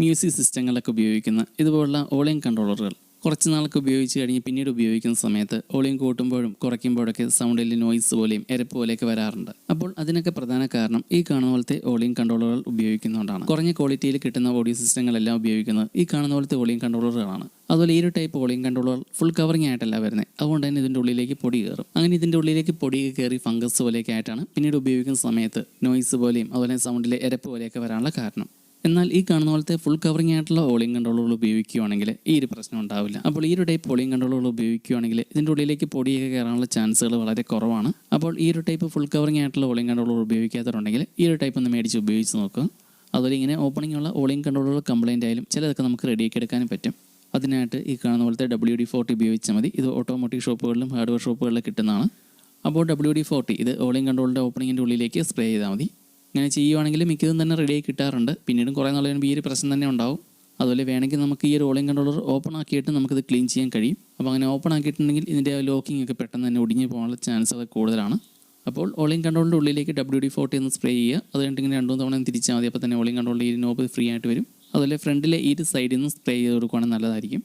Music സിസ്റ്റങ്ങളിലൊക്കെ ഉപയോഗിക്കുന്ന ഇതുപോലുള്ള volume കൺട്രോളറുകൾ കുറച്ച് നാൾക്ക് ഉപയോഗിച്ച് കഴിഞ്ഞ് പിന്നീട് ഉപയോഗിക്കുന്ന സമയത്ത് വോളിയം കൂട്ടുമ്പോഴും കുറയ്ക്കുമ്പോഴൊക്കെ സൗണ്ടിൽ നോയ്സ് പോലെയും എരപ്പ് പോലെയൊക്കെ വരാറുണ്ട്. അപ്പോൾ അതിനൊക്കെ പ്രധാന കാരണം ഈ കാണുന്ന പോലത്തെ വോളിയം കൺട്രോളറുകൾ ഉപയോഗിക്കുന്നതുകൊണ്ടാണ്. കുറഞ്ഞ ക്വാളിറ്റിയിൽ കിട്ടുന്ന ഓഡിയോ സിസ്റ്റങ്ങളെല്ലാം ഉപയോഗിക്കുന്നത് ഈ കാണുന്ന പോലത്തെ വോളിയം കൺട്രോളറുകളാണ്. അതുപോലെ ഈ ഒരു type volume controller full covering ആയിട്ടല്ല വരുന്നത്. അതുകൊണ്ട് തന്നെ ഇതിൻ്റെ ഉള്ളിലേക്ക് പൊടി കയറും. അങ്ങനെ ഇതിൻ്റെ ഉള്ളിലേക്ക് പൊടി കയറി ഫംഗസ് പോലെയൊക്കെ ആയിട്ടാണ് പിന്നീട് ഉപയോഗിക്കുന്ന സമയത്ത് നോയ്സ് പോലെയും അതുപോലെ സൗണ്ടിലെ എരപ്പ് പോലെയൊക്കെ വരാനുള്ള കാരണം. എന്നാൽ ഈ കാണുന്ന പോലത്തെ ഫുൾ കവറിങ് ആയിട്ടുള്ള വോളിയം കൺട്രോളുകൾ ഉപയോഗിക്കുകയാണെങ്കിൽ ഈ ഒരു പ്രശ്നം ഉണ്ടാവില്ല. അപ്പോൾ ഈ ഒരു ടൈപ്പ് വോളിയം കൺട്രോളുകൾ ഉപയോഗിക്കുകയാണെങ്കിൽ ഇതിൻ്റെ ഉള്ളിലേക്ക് പൊടിയൊക്കെ കയറാനുള്ള ചാൻസുകൾ വളരെ കുറവാണ്. അപ്പോൾ ഈ ഒരു ടൈപ്പ് ഫുൾ കവറിങ് ആയിട്ടുള്ള വോളിയം കൺട്രോളുകൾ ഉപയോഗിക്കാത്തതുണ്ടെങ്കിൽ ഈ ഒരു ടൈപ്പ് ഒന്ന് മേടിച്ച് ഉപയോഗിച്ച് നോക്കുക. അതുപോലെ ഇങ്ങനെ ഓപ്പണിംഗ് ഉള്ള വോളിയം കൺട്രോളുകൾ കംപ്ലൈൻ്റ് ആയാലും ചിലതൊക്കെ നമുക്ക് റെഡിയാക്കി എടുക്കാനും പറ്റും. അതിനായിട്ട് ഈ കാണുന്ന പോലത്തെ WD-40 ഉപയോഗിച്ചാൽ മതി. ഇത് ഓട്ടോമോട്ടീവ് ഷോപ്പുകളിലും ഹാർഡ്വെയർ ഷോപ്പുകളിലും കിട്ടുന്നതാണ്. അപ്പോൾ WD-40 ഇത് വോളിയം കൺട്രോളിൻ്റെ ഓപ്പണിങ്ങിൻ്റെ ഉള്ളിലേക്ക് സ്പ്രേ ചെയ്താൽ മതി. ഇങ്ങനെ ചെയ്യുവാണെങ്കിൽ മിക്കതും തന്നെ റെഡിയായി കിട്ടാറുണ്ട്. പിന്നീടും കുറേ നാൾ കഴിയുമ്പോൾ ഈ ഒരു പ്രശ്നം തന്നെ ഉണ്ടാവും. അതുപോലെ വേണമെങ്കിൽ നമുക്ക് ഈ ഒരു വോളിയം കൺട്രോളർ ഓപ്പൺ ആക്കിയിട്ട് നമുക്കിത് ക്ലീൻ ചെയ്യാൻ കഴിയും. അപ്പോൾ അങ്ങനെ ഓപ്പൺ ആക്കിയിട്ടുണ്ടെങ്കിൽ ഇതിൻ്റെ ലോക്കിംഗ് ഒക്കെ പെട്ടെന്ന് തന്നെ ഒടിഞ്ഞു പോകാനുള്ള ചാൻസ് ഒക്കെ കൂടുതലാണ്. അപ്പോൾ വോളിയം കൺട്രോളിൻ്റെ ഉള്ളിലേക്ക് WD-40 ഒന്ന് സ്പ്രേ ചെയ്യുക. അത് കഴിഞ്ഞിട്ട് ഇങ്ങനെ 2-3 തവണ തിരിച്ചാൽ മതി. അപ്പോൾ തന്നെ വോളിയം കൺട്രോളിൽ ഈ നോബ് ഫ്രീ ആയിട്ട് വരും. അതുപോലെ ഫ്രണ്ടിലെ ഈ ഒരു സൈഡിൽ നിന്ന് സ്പ്രേ ചെയ്ത് കൊടുക്കുകയാണെങ്കിൽ നല്ലതായിരിക്കും.